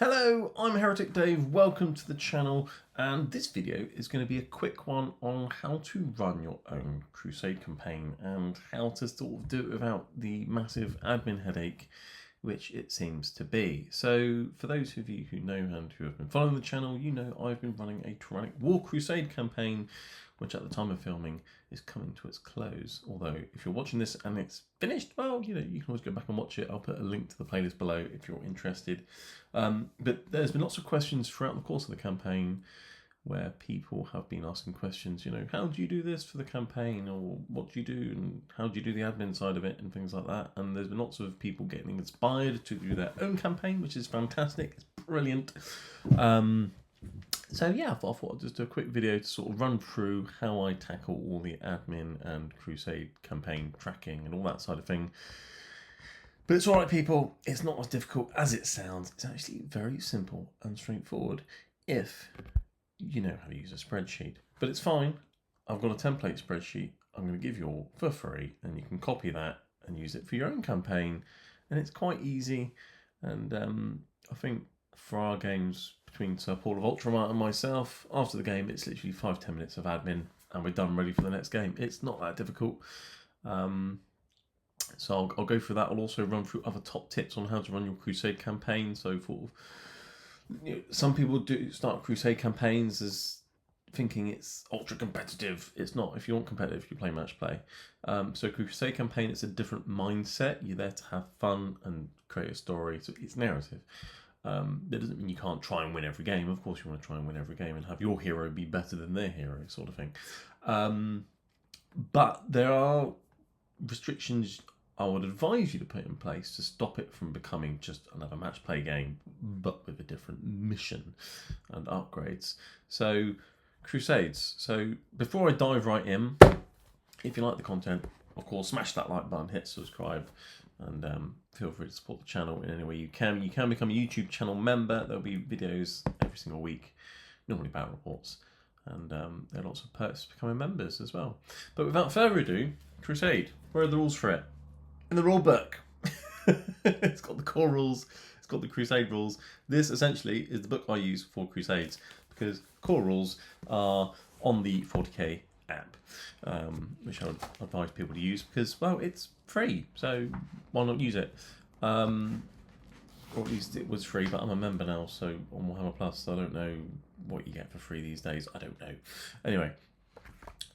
Hello, I'm Heretic Dave, welcome to the channel, and this video is going to be a quick one on how to run your own Crusade campaign and how to sort of do it without the massive admin headache which it seems to be. So for those of you who know and who have been following the channel, you know I've been running a Tronic War Crusade campaign, which at the time of filming is coming to its close. Although if you're watching this and it's finished, well, you know, you can always go back and watch it. I'll put a link to the playlist below if you're interested. But there's been lots of questions throughout the course of the campaign where people have been asking questions, you know, how do you do this for the campaign, or what do you do, and how do you do the admin side of it, and things like that. And there's been lots of people getting inspired to do their own campaign, which is fantastic. It's brilliant. So yeah, I thought I'd just do a quick video to sort of run through how I tackle all the admin and Crusade campaign tracking and all that side of thing. But it's alright, people, it's not as difficult as it sounds. It's actually very simple and straightforward if you know how to use a spreadsheet. But it's fine, I've got a template spreadsheet I'm going to give you all for free, and you can copy that and use it for your own campaign, and it's quite easy. And I think for our games between Sir Paul of Ultramar and myself, after the game it's literally 5-10 minutes of admin and we're done, ready for the next game. It's not that difficult. So I'll go through that. I'll also run through other top tips on how to run your Crusade campaign. So for some people do start Crusade campaigns as thinking it's ultra competitive. It's not. If you want competitive, you play match play. So Crusade campaign, it's a different mindset. You're there to have fun and create a story. So it's narrative. That doesn't mean you can't try and win every game. Of course you want to try and win every game and have your hero be better than their hero, sort of thing. But there are restrictions I would advise you to put in place to stop it from becoming just another match play game, but with a different mission and upgrades. So Crusades. So before I dive right in, if you like the content, of course, smash that like button, hit subscribe, and feel free to support the channel in any way you can. You can become a YouTube channel member. There'll be videos every single week, normally battle reports, and there are lots of perks to becoming members as well. But without further ado, Crusade. Where are the rules for it? In the rule book. It's got the core rules. It's got the Crusade rules. This essentially is the book I use for Crusades, because core rules are on the 40k app, which I would advise people to use because, well, it's free, so why not use it? Or at least it was free, but I'm a member now, so on Warhammer Plus, so I don't know what you get for free these days. I don't know. Anyway,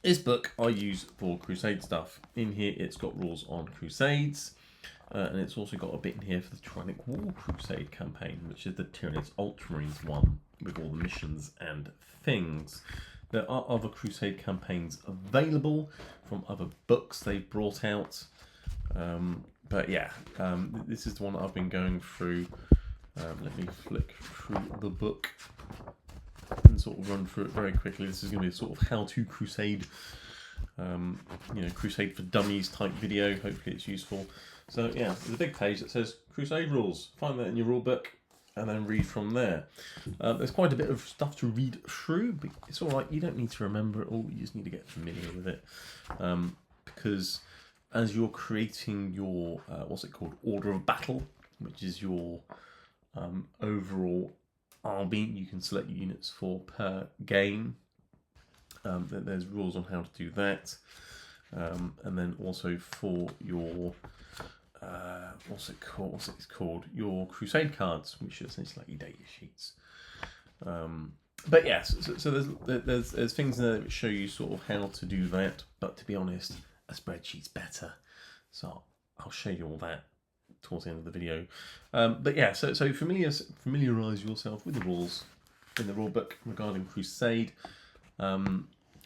this book I use for Crusade stuff. In here it's got rules on Crusades, and it's also got a bit in here for the Tronic War Crusade campaign, which is the Tyranids Ultramarines one, with all the missions and things. There are other Crusade campaigns available from other books they've brought out. But yeah, this is the one that I've been going through. Let me flick through the book and sort of run through it very quickly. This is going to be a sort of how-to Crusade, you know, Crusade for Dummies type video. Hopefully it's useful. So yeah, there's a big page that says Crusade Rules. Find that in your rule book and then read from there. There's quite a bit of stuff to read through, but it's all right. You don't need to remember it all. You just need to get familiar with it, because as you're creating your what's it called, order of battle, which is your overall army you can select units for per game. There's rules on how to do that, and then also for your what's it called, your Crusade cards, which are essentially like your data sheets. But yes, so there's things in there that show you sort of how to do that. But to be honest, a spreadsheet's better, so I'll show you all that towards the end of the video. But yeah, so familiarise yourself with the rules in the rule book regarding Crusade.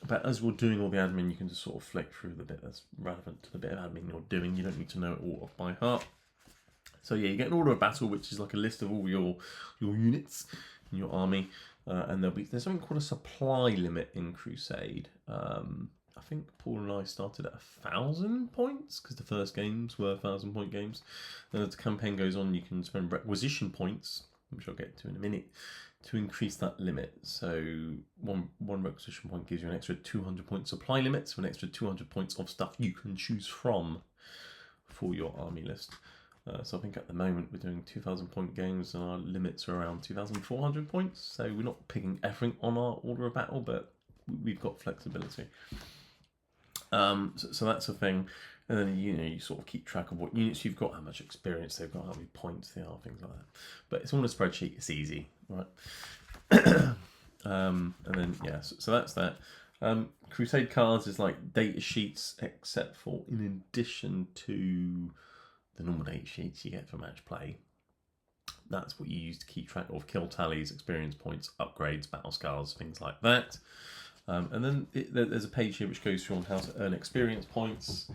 But as we're doing all the admin, you can just sort of flick through the bit that's relevant to the bit of admin you're doing. You don't need to know it all off by heart. So yeah, you get an order of battle, which is like a list of all your units in your army, and there's something called a supply limit in Crusade. I think Paul and I started at 1,000 points because the first games were 1,000-point games. Then as the campaign goes on, you can spend requisition points, which I'll get to in a minute, to increase that limit. So one requisition point gives you an extra 200-point supply limit, so an extra 200 points of stuff you can choose from for your army list. So I think at the moment we're doing 2,000 point games and our limits are around 2,400 points. So we're not picking everything on our order of battle, but we've got flexibility. So that's a thing. And then you sort of keep track of what units you've got, how much experience they've got, how many points they are, things like that. But it's on a spreadsheet. It's easy, right? And then so that's that. Crusade Cards is like data sheets, except for in addition to the normal data sheets you get for match play. That's what you use to keep track of kill tallies, experience points, upgrades, battle scars, things like that. And then there's a page here which goes through on how to earn experience points.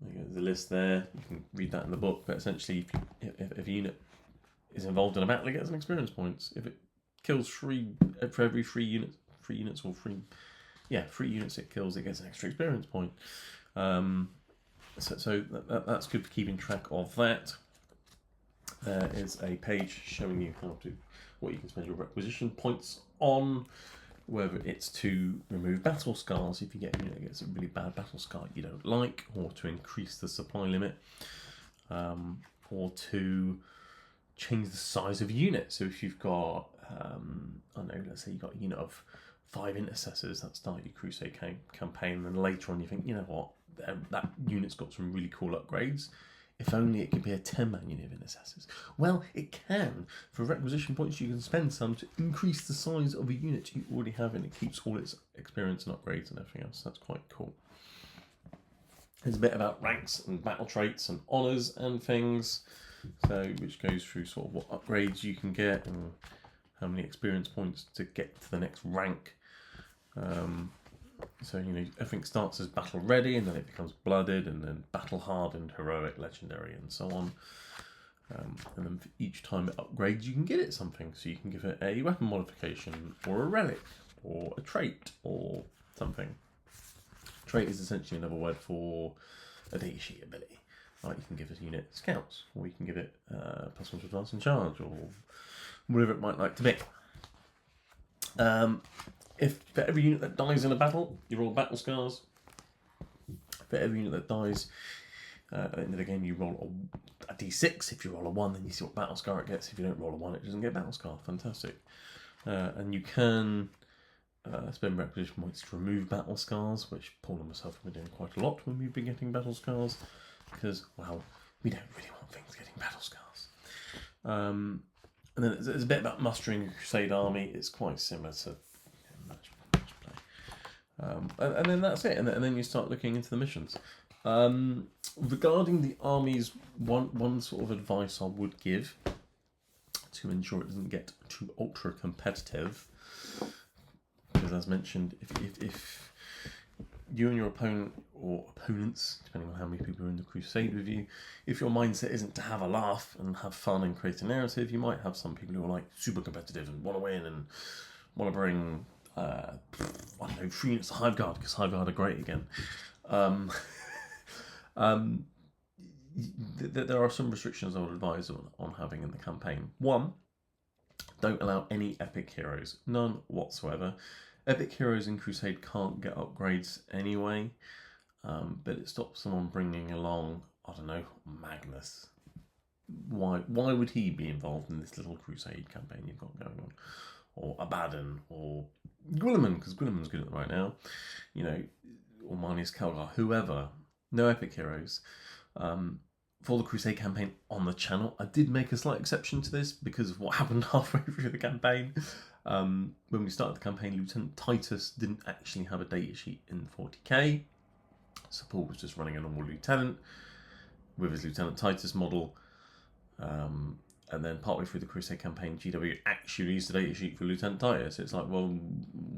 There's a list there. You can read that in the book. But essentially, if a unit is involved in a battle, it gets some experience points. If it kills for every 3 units it kills, it gets an extra experience point. So that's good for keeping track of that. There is a page showing you what you can spend your requisition points on, whether it's to remove battle scars if you get a unit that gets a really bad battle scar you don't like, or to increase the supply limit, or to change the size of unit. So if you've got, let's say you've got a unit of 5 intercessors that start your Crusade campaign, and then later on you think, you know what, that unit's got some really cool upgrades. If only it could be a 10-man unit of intercessors. Well, it can. For requisition points, you can spend some to increase the size of a unit you already have, and it keeps all its experience and upgrades and everything else. That's quite cool. There's a bit about ranks and battle traits and honours and things, which goes through sort of what upgrades you can get and how many experience points to get to the next rank. So everything starts as battle ready, and then it becomes blooded, and then battle hardened, heroic, legendary, and so on. And then for each time it upgrades, you can get it something. So you can give it a weapon modification, or a relic, or a trait, or something. Trait is essentially another word for a data sheet ability. Right, you can give a unit scouts, or you can give it +1 to advance and charge, or whatever it might like to be. If for every unit that dies in a battle, you roll battle scars. For every unit that dies at the end of the game, you roll a d6. If you roll a 1, then you see what battle scar it gets. If you don't roll a 1, it doesn't get battle scar. Fantastic. And you can spend requisition points to remove battle scars, which Paul and myself have been doing quite a lot when we've been getting battle scars, because, well, we don't really want things getting battle scars. And then there's a bit about mustering a Crusade army. It's quite similar to match play. And then that's it. And then you start looking into the missions. Regarding the armies, one sort of advice I would give to ensure it doesn't get too ultra competitive, because as mentioned, if you and your opponent, or opponents, depending on how many people are in the Crusade with you, if your mindset isn't to have a laugh and have fun and create a narrative, you might have some people who are like super competitive and want to win and want to bring, 3 units of Hive Guard, because Hive Guard are great again. There are some restrictions I would advise on having in the campaign. 1, don't allow any epic heroes, none whatsoever. Epic heroes in Crusade can't get upgrades anyway, but it stops someone bringing along, I don't know, Magnus. Why would he be involved in this little Crusade campaign you've got going on? Or Abaddon, or Guilliman, because Guilliman's good at it right now, or Marnius Calgar, whoever. No epic heroes. For the Crusade campaign on the channel, I did make a slight exception to this because of what happened halfway through the campaign. When we started the campaign, Lieutenant Titus didn't actually have a data sheet in 40k. So Paul was just running a normal lieutenant with his Lieutenant Titus model. And then partway through the Crusade campaign, GW actually used the data sheet for Lieutenant Titus. It's like, well,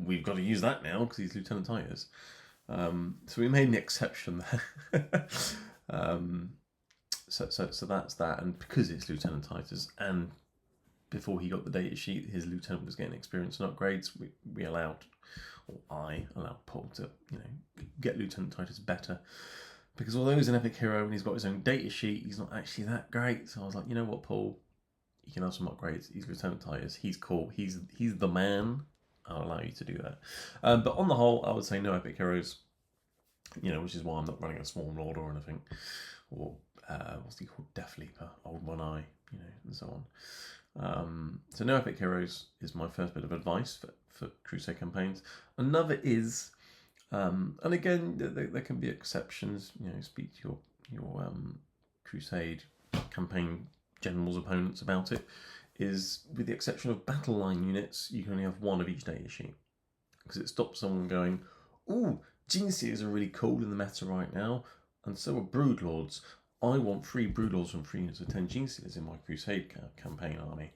we've got to use that now because he's Lieutenant Titus. So we made an exception there. So that's that. And because it's Lieutenant Titus, and before he got the data sheet, his lieutenant was getting experience and upgrades, we allowed, or I allowed Paul to, get Lieutenant Titus better. Because although he's an epic hero and he's got his own data sheet, he's not actually that great. So I was like, you know what, Paul? You can have some upgrades. He's Lieutenant Titus. He's cool. He's the man. I'll allow you to do that. But on the whole, I would say no epic heroes. Which is why I'm not running a Swarm Lord or anything, or what's he called? Death Leaper, Old One Eye, and so on. So no epic heroes is my first bit of advice for Crusade campaigns. Another is, and again, there can be exceptions. Speak to your Crusade campaign general's opponents about it. Is with the exception of battle line units, you can only have one of each data sheet, because it stops someone going, "Ooh, Genestealers are really cool in the meta right now, and so are Broodlords. I want 3 Broodlords from 3 units of 10 Genestealers in my Crusade campaign army."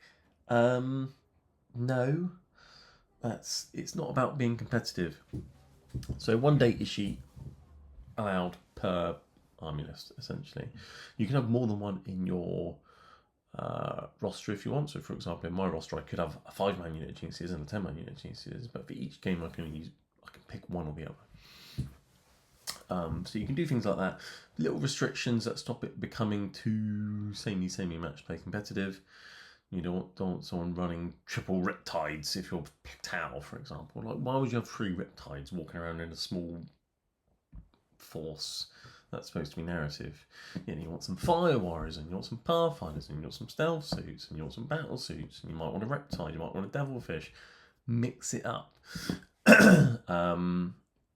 No, it's not about being competitive. So 1 data sheet allowed per army list, essentially. You can have more than one in your roster if you want. So, for example, in my roster, I could have a 5-man unit of Genestealers and a 10-man unit of Genestealers, but for each game, I can pick one or the other. So you can do things like that. Little restrictions that stop it becoming too samey match play competitive. You don't want someone running triple Riptides if you're Tau, for example. Like, why would you have 3 Riptides walking around in a small force? That's supposed to be narrative. You want some Fire Warriors, and you want some Pathfinders, and you want some Stealth Suits, and you want some Battle Suits, and you might want a Riptide, you might want a Devilfish. Mix it up.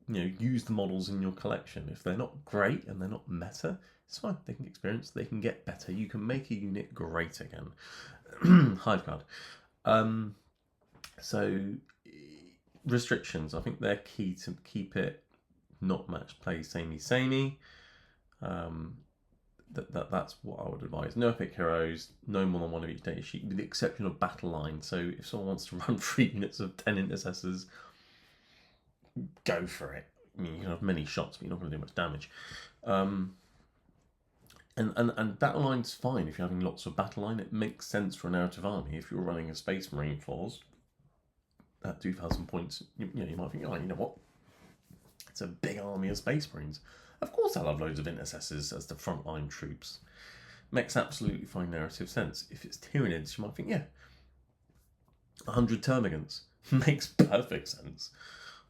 Use the models in your collection. If they're not great and they're not meta, it's fine. They can get experience, they can get better. You can make a unit great again. Hive card. So restrictions, I think they're key to keep it not match play samey. That's what I would advise. No epic heroes, no more than 1 of each data sheet, with the exception of battle line. So if someone wants to run 3 units of 10 intercessors, go for it. I mean, you can have many shots, but you're not going to do much damage. And battle line's fine if you're having lots of battle line. It makes sense for a narrative army. If you're running a Space Marine force at 2,000 points, you might think, oh, you know what? It's a big army of Space Marines. Of course, I'll have loads of intercessors as the frontline troops. Makes absolutely fine narrative sense. If it's Tyranids, you might think, 100 Termagants. Makes perfect sense.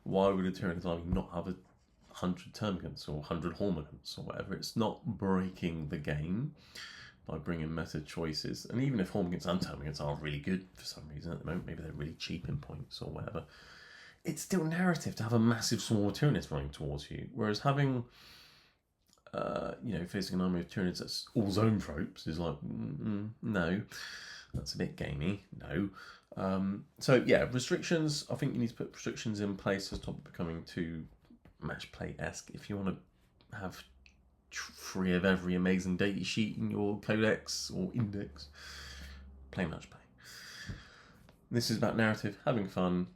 Why would a Tyranid army not have 100 Termagants or 100 Hormagants or whatever? It's not breaking the game by bringing meta choices. And even if Hormagants and Termagants are really good for some reason at the moment, maybe they're really cheap in points or whatever, it's still narrative to have a massive swarm of Tyranids running towards you. Whereas having, facing an army of Tyranids that's all zone tropes is like, no, that's a bit gamey, no. Restrictions. I think you need to put restrictions in place to stop it becoming too match play-esque. If you want to have 3 of every amazing data sheet in your codex or index, play match play. This is about narrative, having fun,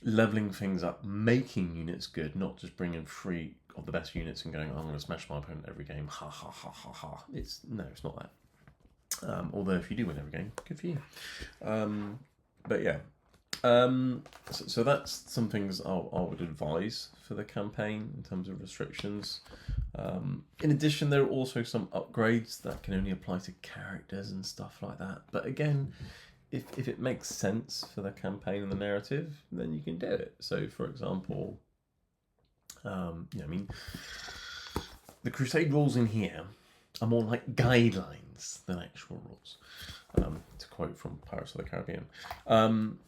leveling things up, making units good, not just bringing 3 of the best units and going, I'm going to smash my opponent every game. Ha ha ha ha ha. It's not that. Although if you do win every game, good for you. So that's some things I would advise for the campaign in terms of restrictions. In addition, there are also some upgrades that can only apply to characters and stuff like that. But again, if it makes sense for the campaign and the narrative, then you can do it. So, for example, the Crusade rules in here are more like guidelines than actual rules. To quote from Pirates of the Caribbean.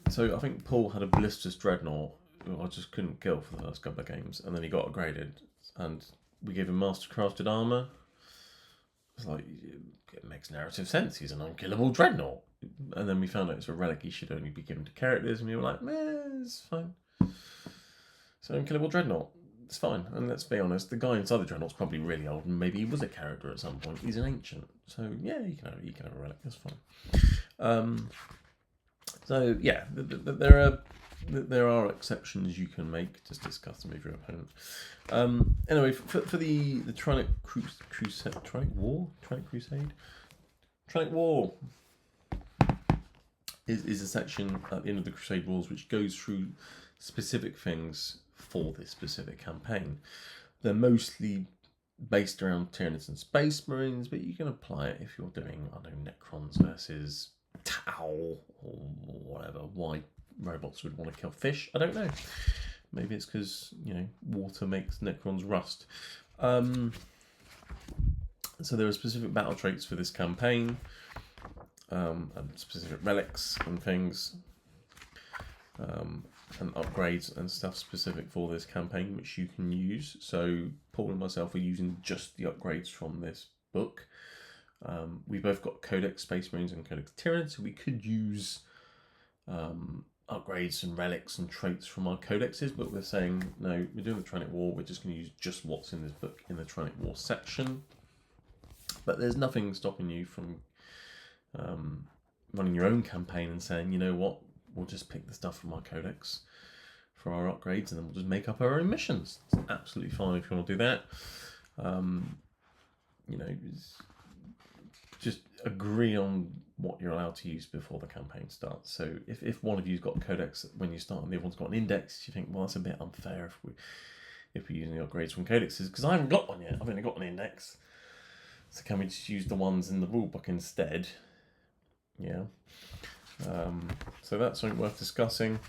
So I think Paul had a Ballistus Dreadnought who I just couldn't kill for the first couple of games, and then he got upgraded, and we gave him Mastercrafted armor. It's like, it makes narrative sense. He's an unkillable Dreadnought. And then we found out it's a relic he should only be given to characters, and we were like, it's fine. So unkillable Dreadnought, it's fine. And let's be honest, the guy inside the Dreadnought's probably really old, and maybe he was a character at some point. He's an ancient, so yeah, you can have a relic. That's fine. There are exceptions you can make. Just discuss them with your opponent. Anyway, for the Tronic Crusade, Tronic War is a section at the end of the Crusade Rules which goes through specific things for this specific campaign. They're mostly based around Tyranids and Space Marines, but you can apply it if you're doing, I don't know, Necrons versus Tau or whatever. Why robots would want to kill fish, I don't know. Maybe it's because, water makes Necrons rust. So there are specific battle traits for this campaign, and specific relics and things, and upgrades and stuff specific for this campaign, which you can use. So Paul and myself are using just the upgrades from this book. We both got Codex Space Marines and Codex Tyranids, so we could use upgrades and relics and traits from our codexes, but we're saying, no, we're doing the Tronic War, we're just going to use just what's in this book in the Tronic War section. But there's nothing stopping you from running your own campaign and saying, you know what, we'll just pick the stuff from our codex for our upgrades, and then we'll just make up our own missions. It's absolutely fine if you want to do that. You know, just agree on what you're allowed to use before the campaign starts. So if one of you's got a codex when you start and the other one's got an index, you think, well, that's a bit unfair if we're using the upgrades from codexes, because I haven't got one yet. I've only got an index. So can we just use the ones in the rulebook instead? Yeah. So that's something worth discussing.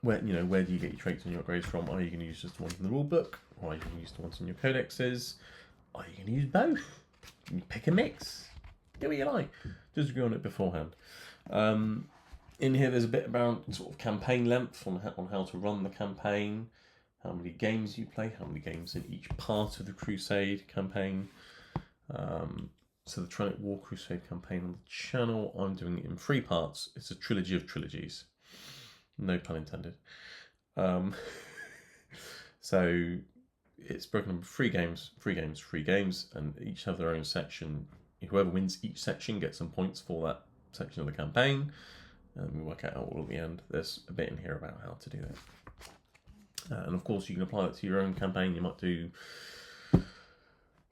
Where do you get your traits and your upgrades from? Are you going to use just the ones in the rulebook, or are you going to use the ones in your codexes? Are you going to use both? You pick a mix. Do what you like. Just agree on it beforehand. In here, there's a bit about sort of campaign length on how to run the campaign, how many games you play, how many games in each part of the Crusade campaign. So the Tronic War Crusade campaign on the channel, I'm doing it in 3 parts. It's a trilogy of trilogies. No pun intended. So it's broken up into 3 games, and each have their own section. Whoever wins each section gets some points for that section of the campaign, and we work out all at the end. There's a bit in here about how to do that. And of course, you can apply that to your own campaign. You might do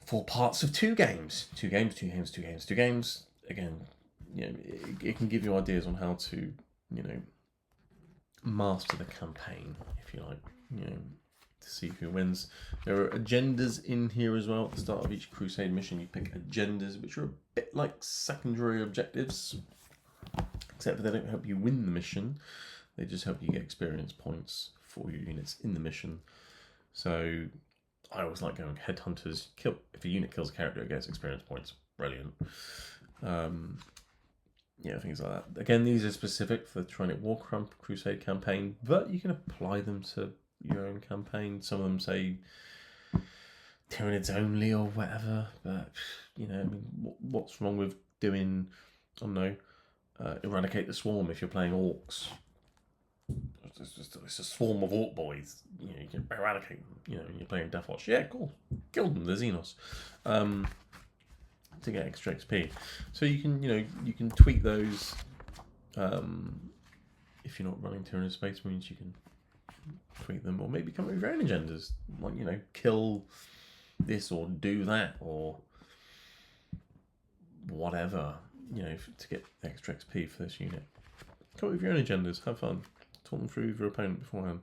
4 parts of 2 games. 2 games. Again, it can give you ideas on how to, master the campaign, if you like, to see who wins. There are agendas in here as well. At the start of each Crusade mission, you pick agendas, which are a bit like secondary objectives, except for they don't help you win the mission. They just help you get experience points for your units in the mission. So I always like going headhunters. If a unit kills a character, it gets experience points. Brilliant. Things like that. Again, these are specific for the Tronic War Crusade campaign, but you can apply them to your own campaign. Some of them say Tyranids only or whatever, but what's wrong with doing, I don't know, Eradicate the Swarm if you're playing orcs? It's a swarm of orc boys. You can eradicate them. And you're playing Deathwatch. Yeah, cool. Kill them. They're Xenos. To get extra XP. So you can tweak those. If you're not running Tyranid Space Marines, you can tweak them, or maybe come up with your own agendas, like kill this or do that or whatever. To get extra XP for this unit. Come up with your own agendas. Have fun. Talk them through with your opponent beforehand.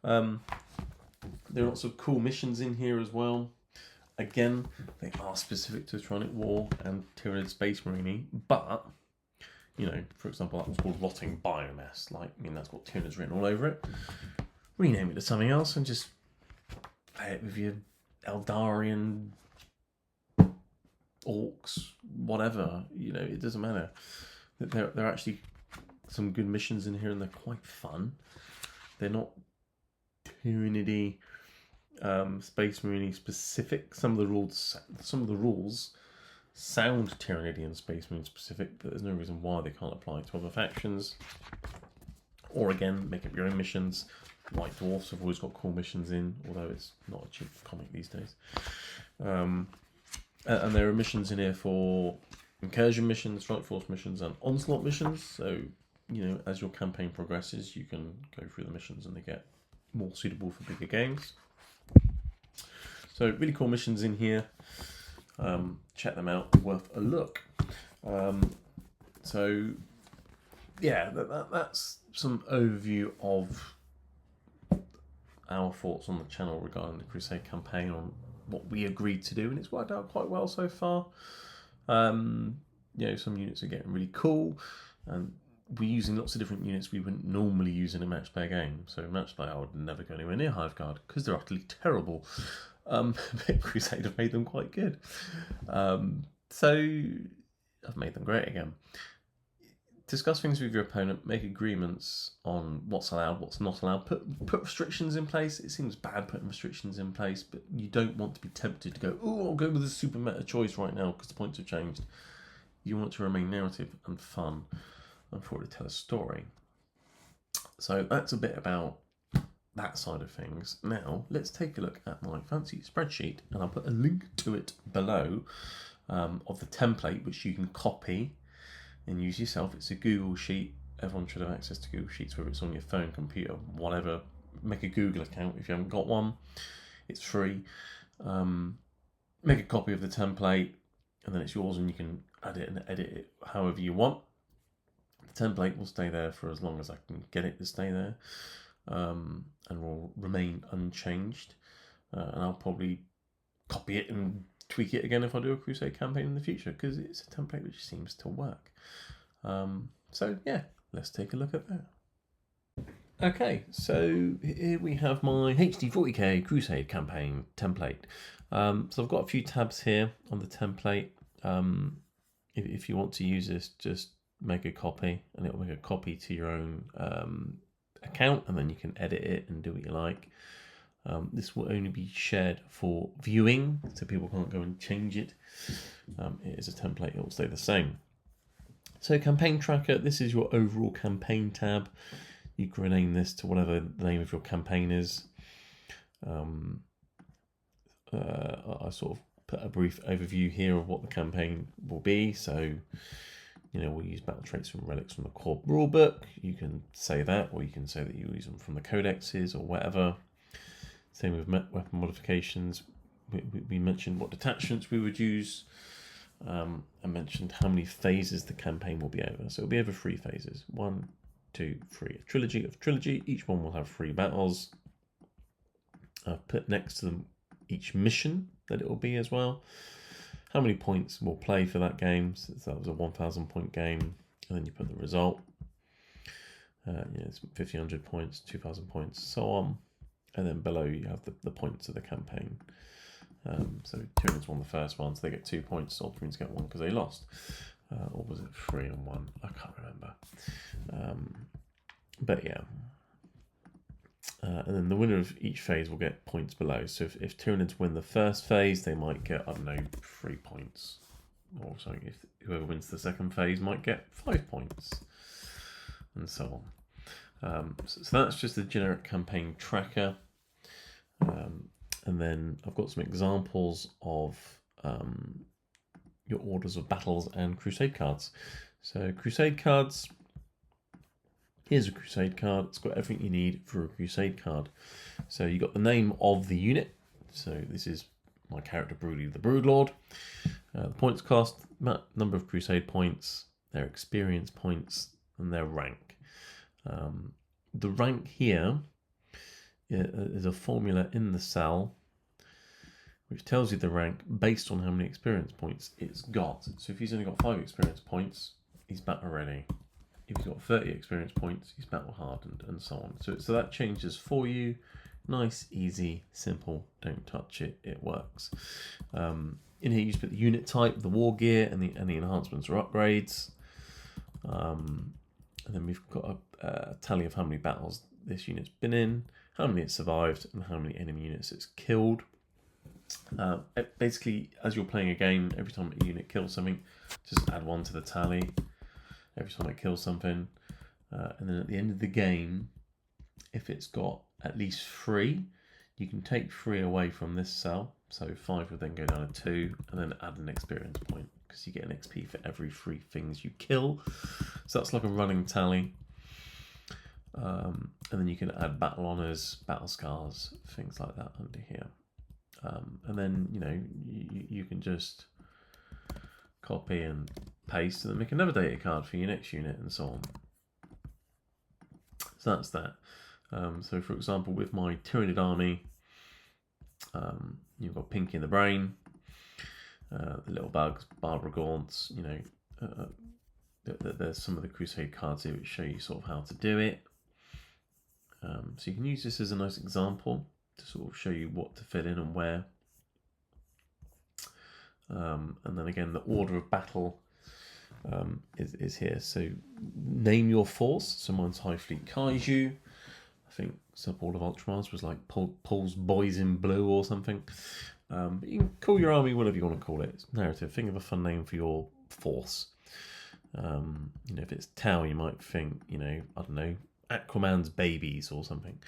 There are lots of cool missions in here as well. Again, they are specific to Tronic War and Tyranid Space Marine, but for example, that was called Rotting Biomass. That's got Tyranids written all over it. Rename it to something else and just play it with your Eldarian orcs, whatever. It doesn't matter. There are actually some good missions in here, and they're quite fun. They're not Tyranidy, Space Marine specific. Some of the rules sound Tyranidian Space Marine specific, but there's no reason why they can't apply to other factions. Or again, make up your own missions. White Dwarfs have always got cool missions in, although it's not a cheap comic these days. And there are missions in here for incursion missions, strike force missions, and onslaught missions. So as your campaign progresses, you can go through the missions and they get more suitable for bigger games. So really cool missions in here. Check them out, worth a look. So yeah, that's some overview of our thoughts on the channel regarding the Crusade campaign, on what we agreed to do, and it's worked out quite well so far. Some units are getting really cool, and we're using lots of different units we wouldn't normally use in a match play game. So match play, I would never go anywhere near Hive Guard because they're utterly terrible. But Crusade have made them quite good. So I've made them great again. Discuss things with your opponent, make agreements on what's allowed, what's not allowed, put restrictions in place. It seems bad putting restrictions in place, but you don't want to be tempted to go, oh, I'll go with a super meta choice right now because the points have changed. You want to remain narrative and fun and for it to tell a story. So that's a bit about that side of things. Now, let's take a look at my fancy spreadsheet, and I'll put a link to it below of the template, which you can copy and use yourself. It's a Google Sheet. Everyone should have access to Google Sheets, whether it's on your phone, computer, whatever. Make a Google account if you haven't got one. It's free. Make a copy of the template, and then it's yours, and you can add it and edit it however you want. The template will stay there for as long as I can get it to stay there, and will remain unchanged. And I'll probably copy it and tweak it again if I do a Crusade campaign in the future, because it's a template which seems to work. So yeah, let's take a look at that. Okay, so here we have my HD 40k Crusade campaign template. So I've got a few tabs here on the template. If you want to use this, just make a copy, and it'll make a copy to your own account, and then you can edit it and do what you like. This will only be shared for viewing, so people can't go and change it. It is a template, it will stay the same. So campaign tracker, this is your overall campaign tab. You can rename this to whatever the name of your campaign is. I sort of put a brief overview here of what the campaign will be. So, we'll use battle traits and relics from the core rulebook. You can say that, or you can say that you use them from the codexes or whatever. Same with weapon modifications. We mentioned what detachments we would use. I mentioned how many phases the campaign will be over. So it'll be over 3 phases. 1, 2, 3. A trilogy of trilogy. Each one will have 3 battles. I've put next to them each mission that it will be as well. How many points we'll play for that game. So that was a 1,000 point game. And then you put the result. It's 1,500 points, 2,000 points, so on. And then below you have the points of the campaign. So Tyranids won the first one, so they get 2 points. Ultramarines get 1 because they lost. Or was it 3 and 1? I can't remember. But yeah. And then the winner of each phase will get points below. So if Tyranids win the first phase, they might get, 3 points. Or something. If whoever wins the second phase might get 5 points. And so on. So that's just the generic campaign tracker. And then I've got some examples of your orders of battles and Crusade cards. So Crusade cards, here's a Crusade card. It's got everything you need for a Crusade card. So you got the name of the unit. So this is my character Broody the Broodlord. The points cost, number of Crusade points, their experience points, and their rank. The rank here is a formula in the cell which tells you the rank based on how many experience points it's got. So if he's only got 5 experience points, he's battle ready. If he's got 30 experience points, he's battle hardened, and so on. So that changes for you. Nice, easy, simple. Don't touch it. It works. In here, you just put the unit type, the war gear, and the enhancements or upgrades. And then we've got a tally of how many battles this unit's been in, how many it's survived, and how many enemy units it's killed. Basically, as you're playing a game, every time a unit kills something, just add 1 to the tally. Every time it kills something. And then at the end of the game, if it's got at least 3, you can take 3 away from this cell. So 5 would then go down to 2, and then add an experience point, because you get an XP for every 3 things you kill. So that's like a running tally. And then you can add battle honors, battle scars, things like that under here. And then, you can just copy and paste and then make another data card for your next unit and so on. So that's that. So for example, with my Tyranid army, you've got Pinky in the Brain, the little bugs, Barbara Gaunts, there's some of the Crusade cards here which show you sort of how to do it. So you can use this as a nice example to sort of show you what to fill in and where And then again, the order of battle is here. So name your force. So mine's High Fleet Kaiju. I think Sub-Order of Ultramarines was like Paul's Boys in Blue or something. But you can call your army whatever you want to call it. It's narrative. Think of a fun name for your force. If it's Tau, you might think, I don't know, Aquaman's Babies or something.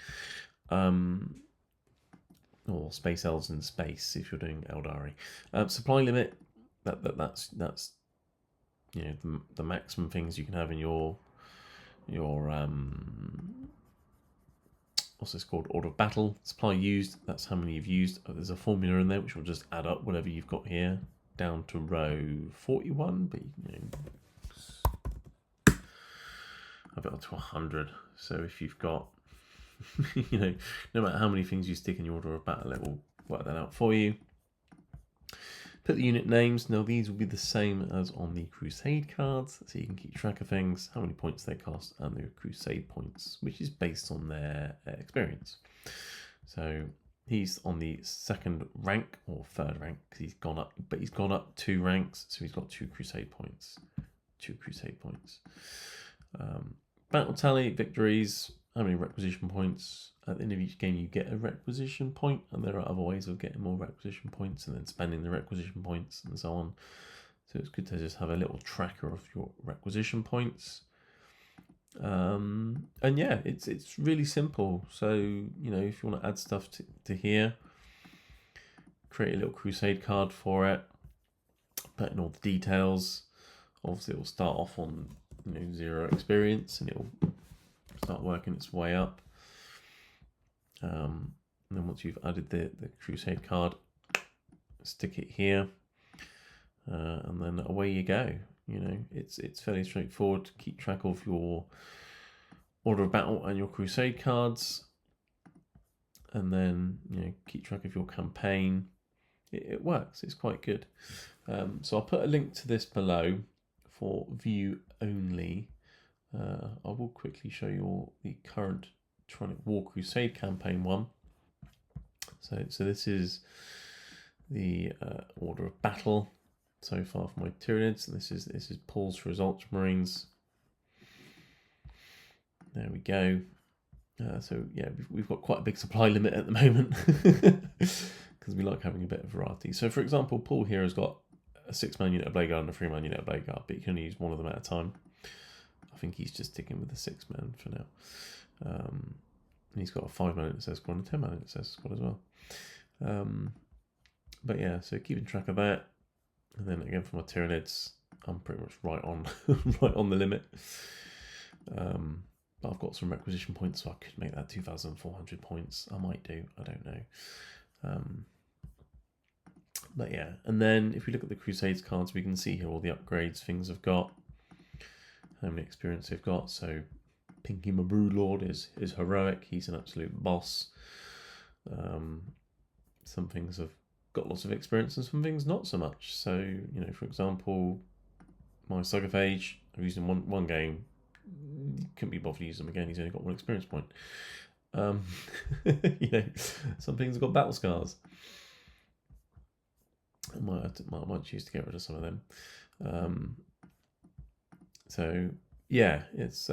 Or Space Elves in Space if you're doing Eldari. Supply limit, that's the maximum things you can have in your what's this called? Order of battle. Supply used, that's how many you've used. There's a formula in there which will just add up whatever you've got here down to row 41, but have it up to 100. So if you've got no matter how many things you stick in your order of battle, it will work that out for you. Put the unit names. Now these will be the same as on the Crusade cards, so you can keep track of things, how many points they cost, and their Crusade points, which is based on their experience. So he's on the 2nd rank or 3rd rank because he's gone up, but he's gone up 2 ranks, so he's got 2 Crusade points. Battle tally, victories. How many requisition points? At the end of each game you get a requisition point, and there are other ways of getting more requisition points and then spending the requisition points and so on. So it's good to just have a little tracker of your requisition points. And yeah, it's really simple. So if you want to add stuff to here, create a little Crusade card for it, put in all the details. Obviously it will start off on 0 experience and it'll start working its way up. And then once you've added the Crusade card, stick it here, and then away you go. It's fairly straightforward to keep track of your order of battle and your Crusade cards, and then keep track of your campaign. It works. It's quite good. So I'll put a link to this below for view only. I will quickly show you the current Tronic War Crusade campaign one. So this is the order of battle so far for my Tyranids. This is Paul's for his Ultramarines. There we go. So yeah, we've got quite a big supply limit at the moment because we like having a bit of variety. So for example, Paul here has got a 6-man unit of Blade Guard and a 3-man unit of Blade Guard, but you can only use one of them at a time. I think he's just sticking with the 6-man for now. And he's got a 5-man intercessor squad and a 10-man intercessor squad as well. But yeah, so keeping track of that. And then again for my Tyranids, I'm pretty much right on right on the limit. But I've got some requisition points, so I could make that 2,400 points. I might do, I don't know. But yeah, and then if we look at the Crusades cards, we can see here all the upgrades things have got, how many experience they've got. So Pinky my Broodlord is heroic. He's an absolute boss. Some things have got lots of experience and some things not so much. So for example, my Sugaphage, I've used in one game. Couldn't be bothered to use them again. He's only got 1 experience point. Some things have got battle scars. I might choose to get rid of some of them. So yeah, it's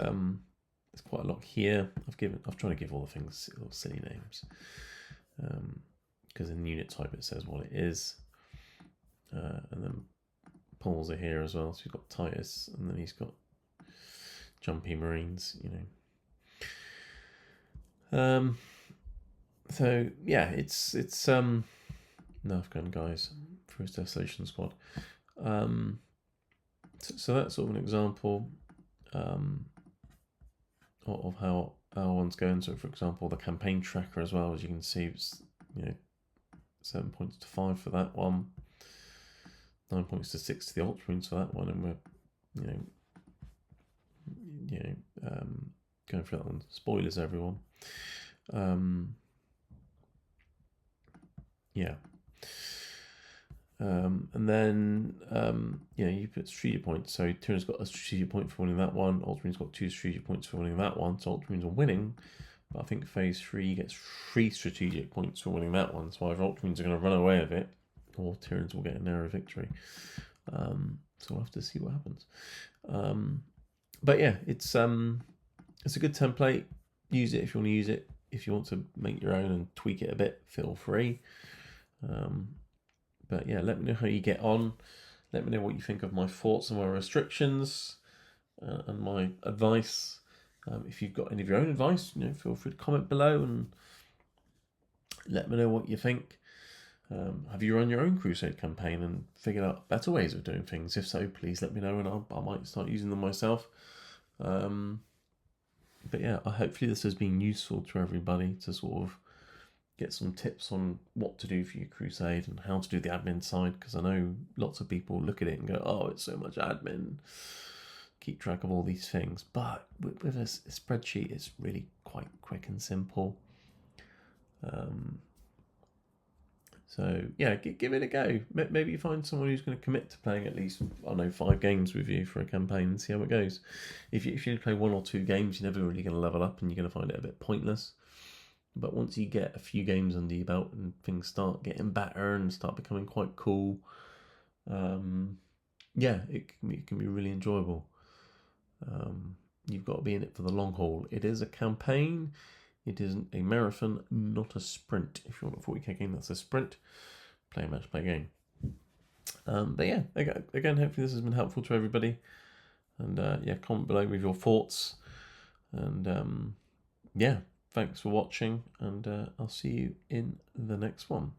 quite a lot here. I've tried to give all the things little silly names, because in unit type it says what it is, and then Paul's are here as well. So we've got Titus, and then he's got Jumpy Marines. So yeah, it's Nerf gun guys for his Desolation squad. So that's sort of an example of how our one's going. So for example, the campaign tracker as well, as you can see, it's 7 points to 5 for that one, 9 points to 6 to the Ultramarines for that one, and we're going for that one. Spoilers, everyone. Yeah. And then you put strategic points. So Tyrannid's got a strategic point for winning that one. Ultramarines got 2 strategic points for winning that one. So Ultramarines are winning. But I think phase 3 gets 3 strategic points for winning that one. So either Ultramarines are going to run away with it, or Tyranids will get a narrow victory. So we'll have to see what happens. But yeah, it's a good template. Use it if you want to use it. If you want to make your own and tweak it a bit, feel free. But yeah, let me know how you get on. Let me know what you think of my thoughts and my restrictions and my advice. If you've got any of your own advice, feel free to comment below and let me know what you think. Have you run your own Crusade campaign and figured out better ways of doing things? If so, please let me know, and I might start using them myself. But yeah, hopefully this has been useful to everybody to sort of get some tips on what to do for your Crusade and how to do the admin side, because I know lots of people look at it and go, oh, it's so much admin, keep track of all these things. But with a spreadsheet, it's really quite quick and simple. So yeah, give it a go. Maybe you find someone who's going to commit to playing at least, 5 games with you for a campaign and see how it goes. If you play 1 or 2 games, you're never really going to level up and you're going to find it a bit pointless. But once you get a few games under your belt and things start getting better and start becoming quite cool, yeah, it can be really enjoyable. You've got to be in it for the long haul. It is a campaign. It isn't a marathon, not a sprint. If you want a 40k game, that's a sprint. Play a match, play a game. But yeah, again, hopefully this has been helpful to everybody. And yeah, comment below with your thoughts. And yeah, thanks for watching. And I'll see you in the next one.